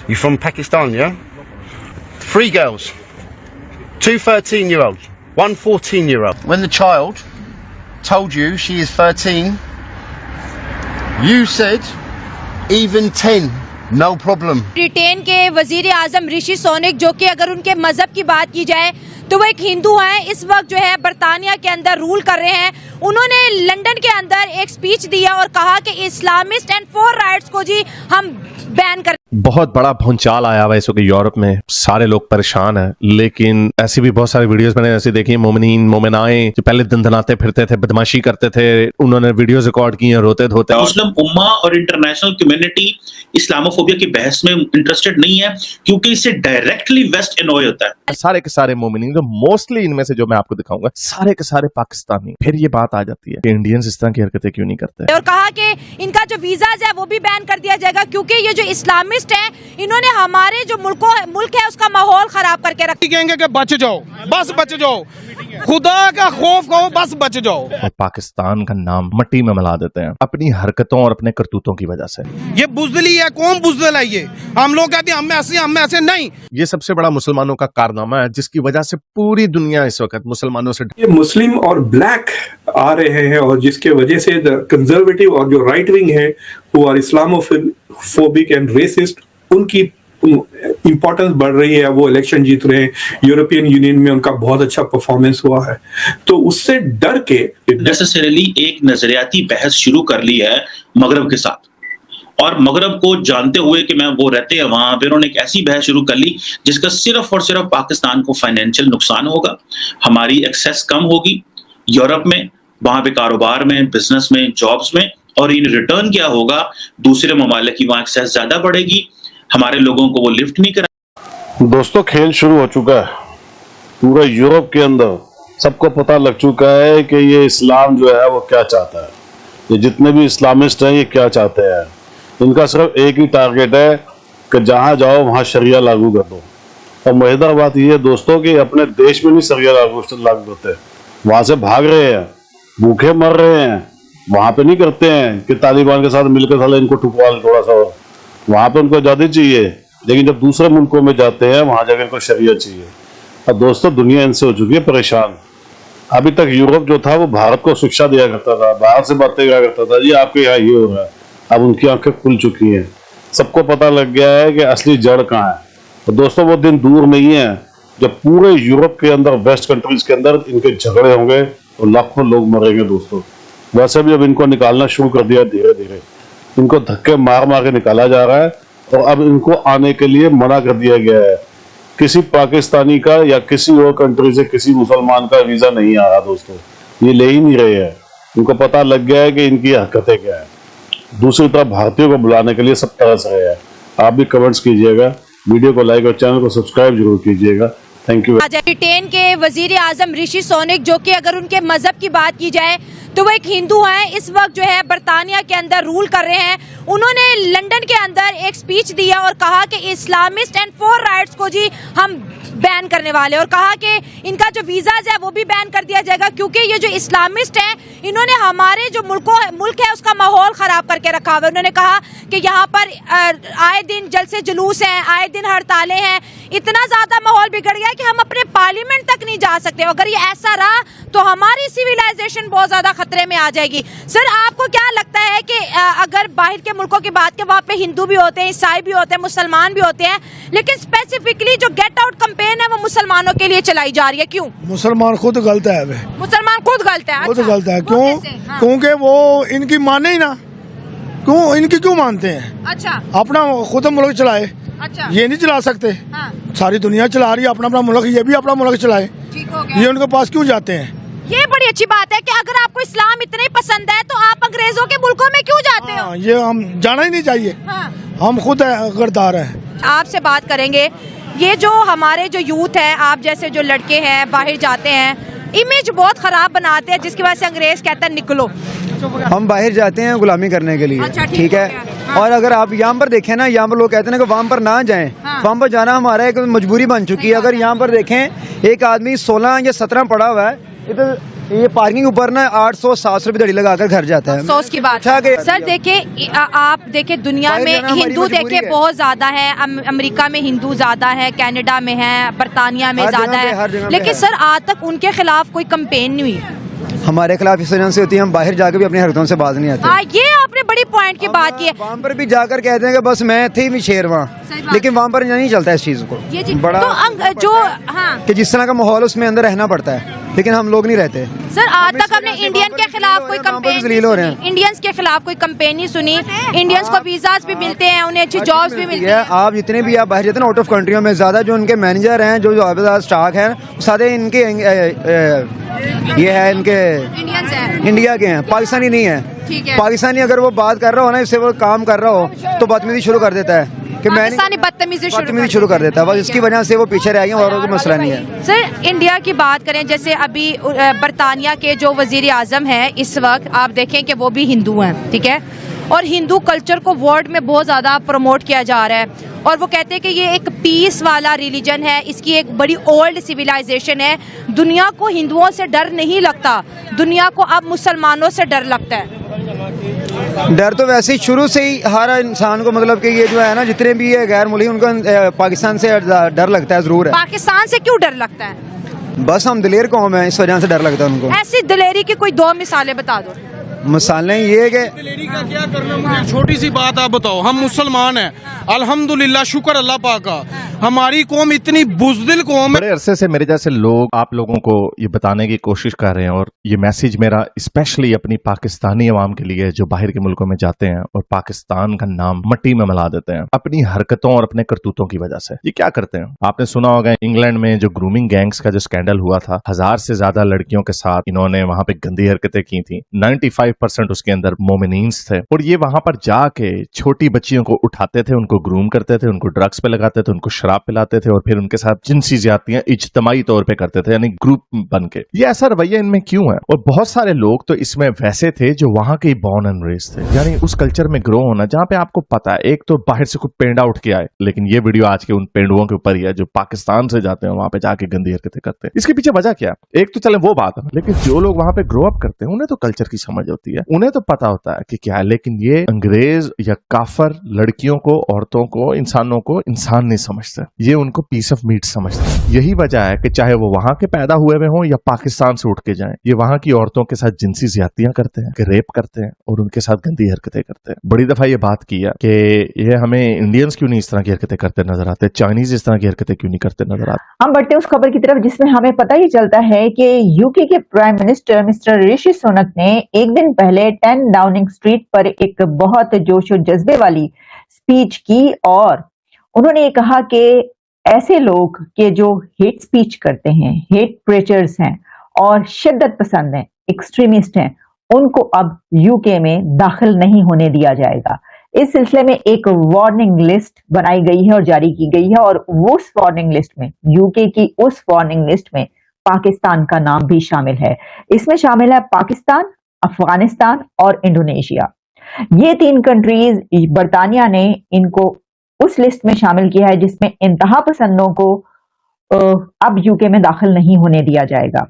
You from Pakistan, yeah? 3 girls. 2 13-year-olds. 1 14-year-old. When the child told you she is 13, you said even 10, no problem. Britain के वजीर आजम ऋषि सोनक, जो कि अगर उनके मजहब की बात की जाए तो वो एक हिंदू हैं, इस वक्त जो है बरतानिया के अंदर रूल कर रहे हैं। उन्होंने लंदन के अंदर एक स्पीच दिया और कहा कि इस्लामिस्ट एंड फॉर राइट्स को जी हम बैन कर। बहुत बड़ा भूचाल आया हुआ है इस वक्त यूरोप में, सारे लोग परेशान हैं। लेकिन ऐसी भी बहुत सारी वीडियोस मैंने ऐसी देखी, मोमिनीन मोमिनाएं जो पहले दंदनाते फिरते थे, बदमाशी करते थे, उन्होंने वीडियोस रिकॉर्ड की हैं रोते धोते। मुस्लिम उम्मा और इंटरनेशनल कम्युनिटी इस्लामोफोबिया की बहस में इंटरेस्टेड नहीं है, क्योंकि इससे डायरेक्टली वेस्ट एनॉय होता है। सारे के सारे मोमिनीन, जो मोस्टली इनमें से जो मैं आपको दिखाऊंगा, सारे के सारे पाकिस्तानी। फिर ये बात आ जाती है कि इंडियंस इस तरह की हरकतें क्यों नहीं करते, और कहा कि इनका जो वीजाज है वो भी बैन कर दिया जाएगा, क्योंकि ये जो इस्लामिस्ट है इन्होंने हमारे जो मुल्क है उसका माहौल खराब करके रखा। कहेंगे कि बच जाओ, बस बच जाओ, खुदा का खौफ करो, बस बच जाओ। और पाकिस्तान का नाम मिट्टी में मिला देते हैं अपनी हरकतों और अपने करतूतों की वजह से। ये बुज़दिली है, कौन बुज़दिल है ये? हम लोग कहते हैं हम ऐसे नहीं। ये सबसे बड़ा मुसलमानों का कारनामा है, जिसकी वजह से पूरी दुनिया इस वक्त मुसलमानों से ये मुस्लिम और ब्लैक आ रहे हैं, और जिसके वजह से कंजर्वेटिव और जो राइट विंग है वो आर इस्लामोफोबिक एंड रेसिस्ट, उनकी इंपॉर्टेंस बढ़ रही है। वो इलेक्शन जीत रहे हैं, यूरोपियन यूनियन में उनका बहुत अच्छा परफॉर्मेंस हुआ है, तो उससे डर के नेसेसरीली एक नजरियाती बहस शुरू कर ली है मगरब के साथ, और मगरब को जानते हुए कि मैं वो रहते हैं वहां पे, उन्होंने एक ऐसी बहस शुरू कर ली जिसका सिर्फ और सिर्फ पाकिस्तान को फाइनेंशियल नुकसान होगा, हमारी एक्सेस कम होगी यूरोप में, वहां पे कारोबार में, बिजनेस में, जॉब्स में, और इन रिटर्न क्या होगा, दूसरे ममालिक की वहां एक्सेस ज्यादा बढ़ेगी, हमारे लोगों को वो लिफ्ट नहीं करा। दोस्तों, खेल शुरू हो चुका है पूरा यूरोप के अंदर। सबको पता लग चुका है कि ये इस्लाम जो है वो क्या चाहता है, ये जितने भी इस्लामिस्ट हैं ये क्या चाहते हैं। इनका सिर्फ एक ही टारगेट है कि जहां जाओ वहां शरिया लागू कर दो। और मजेदार बात यह है दोस्तों कि अपने देश में नहीं शरिया लागू करते, वहां से भाग रहे हैं, भूखे मर रहे हैं। वहां पे नहीं करते हैं कि तालिबान के साथ मिलकर साले इनको ठुकवा ले थोड़ा सा, और वहां पे उनको आजादी चाहिए। लेकिन जब दूसरे मुल्कों में जाते हैं वहां जाकर इनको शरिया चाहिए। अब दोस्तों, दुनिया इनसे हो चुकी है परेशान। अभी तक यूरोप जो था वो भारत को शिक्षा दिया करता था, बाहर से बातें किया करता था, जी आपके यहाँ ये हो रहा है। अब उनकी आंखें खुल चुकी हैं, सबको पता लग गया है कि असली जड़ कहाँ है। तो दोस्तों, वो दिन दूर नहीं है जब पूरे यूरोप के अंदर, वेस्ट कंट्रीज के अंदर इनके झगड़े होंगे और लाखों लोग मरेंगे दोस्तों। वैसे भी अब इनको निकालना शुरू कर दिया, धीरे धीरे इनको धक्के मार मार के निकाला जा रहा है, और अब इनको आने के लिए मना कर दिया गया है। किसी पाकिस्तानी का या किसी और कंट्री से किसी मुसलमान का वीजा नहीं आ रहा दोस्तों, ये ले ही नहीं रहे हैं। इनको पता लग गया है कि इनकी हरकतें क्या है। दूसरी तरफ भारतीयों को बुलाने के लिए सब तरस रहे हैं। आप भी कमेंट्स कीजिएगा, वीडियो को लाइक और चैनल को सब्सक्राइब जरूर कीजिएगा। Thank you. ब्रिटेन के वजीर आजम ऋषि सोनक, जो कि अगर उनके मजहब की बात की जाए तो वो एक हिंदू हैं, इस वक्त जो है बरतानिया के अंदर रूल कर रहे हैं। उन्होंने लंदन के अंदर एक स्पीच दिया और कहा कि इस्लामिस्ट एंड फॉर राइट्स को जी हम बैन करने वाले, और कहा कि इनका जो वीजाज है वो भी बैन कर दिया जाएगा, क्योंकि ये जो इस्लामिस्ट हैं इन्होंने हमारे जो मुल्क है उसका माहौल खराब करके रखा हुआ है। उन्होंने कहा कि यहाँ पर आए दिन जलसे जुलूस हैं, आए दिन हड़तालें हैं, इतना ज्यादा माहौल बिगड़ गया कि हम अपने पार्लियामेंट तक नहीं जा सकते। अगर ये ऐसा रहा तो हमारी सिविलाइजेशन बहुत ज्यादा खतरे में आ जाएगी। सर, आपको क्या लगता है कि अगर बाहर के मुल्कों की बात के, वहाँ पे हिंदू भी होते हैं, ईसाई भी होते हैं, मुसलमान भी होते हैं, लेकिन स्पेसिफिकली जो गेट आउट कैंपेन है वो मुसलमानों के लिए चलाई जा रही है, क्यों? मुसलमान खुद गलत है, वे मुसलमान खुद गलत है। खुद अच्छा, गलत है। क्यों? हाँ। क्योंकि वो इनकी माने ही ना, क्यों इनकी क्यों मानते हैं? अच्छा, अपना खुद मुल्क चलाए। अच्छा, ये नहीं चला सकते। हाँ। सारी दुनिया चला रही है अपना अपना मुल्क, ये भी अपना मुल्क चलाए। ठीक हो गया। ये उनके पास क्यों जाते हैं? ये बड़ी अच्छी बात है कि अगर आपको इस्लाम इतने पसंद है तो आप अंग्रेजों के मुल्कों में क्यों जाते हो? ये हम जाना ही नहीं चाहिए। हाँ। हम खुद गद्दार हैं। आपसे बात करेंगे, ये जो हमारे जो यूथ है, आप जैसे जो लड़के हैं बाहर जाते हैं, इमेज बहुत खराब बनाते हैं, जिसकी वजह से अंग्रेज कहता है निकलो। हम बाहर जाते हैं गुलामी करने के लिए। अच्छा, ठीक है। हाँ। और अगर आप यहाँ पर देखें ना, यहाँ पर लोग कहते हैं कि वहाँ पर ना जाएं। हाँ। वहाँ पर जाना हमारा एक मजबूरी बन चुकी है। अगर यहाँ पर देखें, एक आदमी 16 या 17 पढ़ा हुआ है, इधर ये पार्किंग ऊपर ना 800-700 रुपए दड़ी लगाकर घर जाता है। अफसोस की बात अच्छा कि- सर, देखिए आप देखिए दुनिया बाहर में जाना हमारी हिंदू मजबूरी देखिए है। बहुत ज्यादा है। अमेरिका में हिंदू ज्यादा है, कनाडा में है, बर्तानिया में हर जगह ज्यादा पे, हर जगह है, पे लेकिन है। सर आज तक उनके खिलाफ कोई कंपेन नहीं हुई। हमारे खिलाफ इस वजह से होती है, हम बाहर जाकर भी अपनी हरकतों से बाज नहीं आते। हाँ, ये आपने बड़ी पॉइंट की बात की है। वहाँ पर भी जाकर कहते हैं कि बस मैं थी भी शेर सही वहाँ, बात लेकिन वहाँ पर नहीं चलता इस चीज को। ये जी बड़ा तो जो हाँ कि जिस तरह का माहौल उसमें अंदर रहना पड़ता है, लेकिन हम लोग नहीं रहते। सर आज हम तक इस हमने वजह से इंडियन वहाँ के पर खिलाफ कोई जलील हो रहे हैं, वहाँ पर कंपेन जलील हो रहे हैं। इंडियंस के खिलाफ कोई कंपेन नहीं सुनी। इंडियंस को वीजाज भी मिलते हैं, उन्हें अच्छी जॉब्स भी मिलती हैं। आप जितने भी आप बाहर जाते हैं आउट ऑफ कंट्रियों में, ज्यादा जो उनके मैनेजर हैं, जो स्टाफ हैं, सारे इनके ये है इनके इंडियंस हैं, इंडिया के हैं, पाकिस्तानी नहीं है। ठीक है। पाकिस्तानी अगर वो बात कर रहा हो ना, इससे वो काम कर रहा हो तो बदतमीजी शुरू कर देता है कि मैं पाकिस्तानी बदतमीजी शुरू कर देता है। बस इसकी वजह से वो पीछे रह गए और कोई मसला नहीं है। सर इंडिया की बात करें, जैसे अभी बरतानिया के जो वजीर आजम हैं इस वक्त, आप देखें कि वो भी हिंदू हैं, ठीक है, और हिंदू कल्चर को वर्ल्ड में बहुत ज़्यादा प्रमोट किया जा रहा है, और वो कहते हैं कि ये एक पीस वाला रिलीजन है, इसकी एक बड़ी ओल्ड सिविलाइजेशन है। दुनिया को हिंदुओं से डर नहीं लगता, दुनिया को अब मुसलमानों से डर लगता है। डर तो वैसे ही शुरू से ही हर इंसान को, मतलब कि ये जो है ना, जितने भी ये गैर मुल्क उनको पाकिस्तान से डर लगता है, जरूर है। पाकिस्तान से क्यों डर लगता है? बस हम दिलेर कौम है, इस वजह से डर लगता है उनको। ऐसी दिलेरी की कोई दो मिसालें बता दो। मिसालें ये कि दिलेरी का क्या करना, मुझे छोटी सी बात आप बताओ। हम मुसलमान हैं, अल्हम्दुलिल्लाह, शुक्र अल्लाह पाक का, हमारी कौम इतनी बुज़दिल कौम है। बड़े अरसे से मेरे जैसे लोग आप लोगों को ये बताने की कोशिश कर रहे हैं, और ये मैसेज मेरा स्पेशली अपनी पाकिस्तानी अवाम के लिए जो बाहर के मुल्कों में जाते हैं और पाकिस्तान का नाम मट्टी में मिला देते हैं अपनी हरकतों और अपने करतूतों की वजह से। ये क्या करते हैं? आपने सुना होगा इंग्लैंड में जो ग्रूमिंग गैंग्स का जो स्कैंडल हुआ था, 1000 से ज्यादा लड़कियों के साथ इन्होंने वहां पे गंदी हरकतें की थी। 95% उसके अंदर मोमिनीन्स थे, और ये वहां पर जाके छोटी बच्चियों को उठाते थे, उनको ग्रूम करते थे, उनको ड्रग्स पे लगाते थे, उनको शराब पिलाते थे, और फिर उनके साथ जिनसी ज्यादतियां इज्तमाई तौर पे करते थे, यानी ग्रुप बन के। ये ऐसा रवैया इनमें क्यों है? और बहुत सारे लोग तो इसमें वैसे थे जो वहां के बॉर्न एंड रेस्ड थे, यानी उस कल्चर में ग्रो होना जहां पे आपको पता है एक तो बाहर से कोई पेंडा उठ के आए, लेकिन ये वीडियो आज के उन पेंडुओं के ऊपर ही है जो पाकिस्तान से जाते हैं वहां पे जाके गंदी हरकतें करते हैं। इसके पीछे वजह क्या? एक तो चले वो बात है, लेकिन जो लोग वहां पे ग्रो अप करते हैं उन्हें तो कल्चर की समझ होती है, उन्हें तो पता होता है कि क्या है, लेकिन ये अंग्रेज या काफर लड़कियों को, औरतों को, इंसानों को इंसान नहीं समझते, ये उनको पीस ऑफ मीट समझते हैं। यही वजह है कि चाहे वो वहां के पैदा हुए हुए हों या पाकिस्तान से उठ के जाएं, ये वहां की औरतों के साथ जिनसी ज्यादतियां करते हैं, कि रेप करते हैं और उनके साथ गंदी हरकतें करते हैं। बड़ी दफा ये बात की है कि ये हमें इंडियंस क्यों नहीं इस तरह की हरकतें करते नजर आते, चाइनीज इस तरह की हरकतें क्यों नहीं करते नजर आते। हम बढ़ते उस खबर की तरफ जिसमें हमें पता ही चलता है कि यूके के prime minister mister Rishi Sunak ने एक दिन पहले 10 डाउनिंग स्ट्रीट पर एक बहुत जोश और जज्बे वाली स्पीच की, और उन्होंने ये कहा कि ऐसे लोग के जो हेट स्पीच करते हैं, हेट प्रेचर्स हैं और शिद्दत पसंद हैं, एक्सट्रीमिस्ट हैं, उनको अब यूके में दाखिल नहीं होने दिया जाएगा। इस सिलसिले में एक वार्निंग लिस्ट बनाई गई है और जारी की गई है, और उस वार्निंग लिस्ट में, यूके की उस वार्निंग लिस्ट में पाकिस्तान का नाम भी शामिल है। इसमें शामिल है पाकिस्तान, अफगानिस्तान और इंडोनेशिया। ये 3 कंट्रीज बरतानिया ने इनको उस लिस्ट में शामिल किया है जिसमें इंतहा पसंदों को अब यूके में दाखिल नहीं होने दिया जाएगा।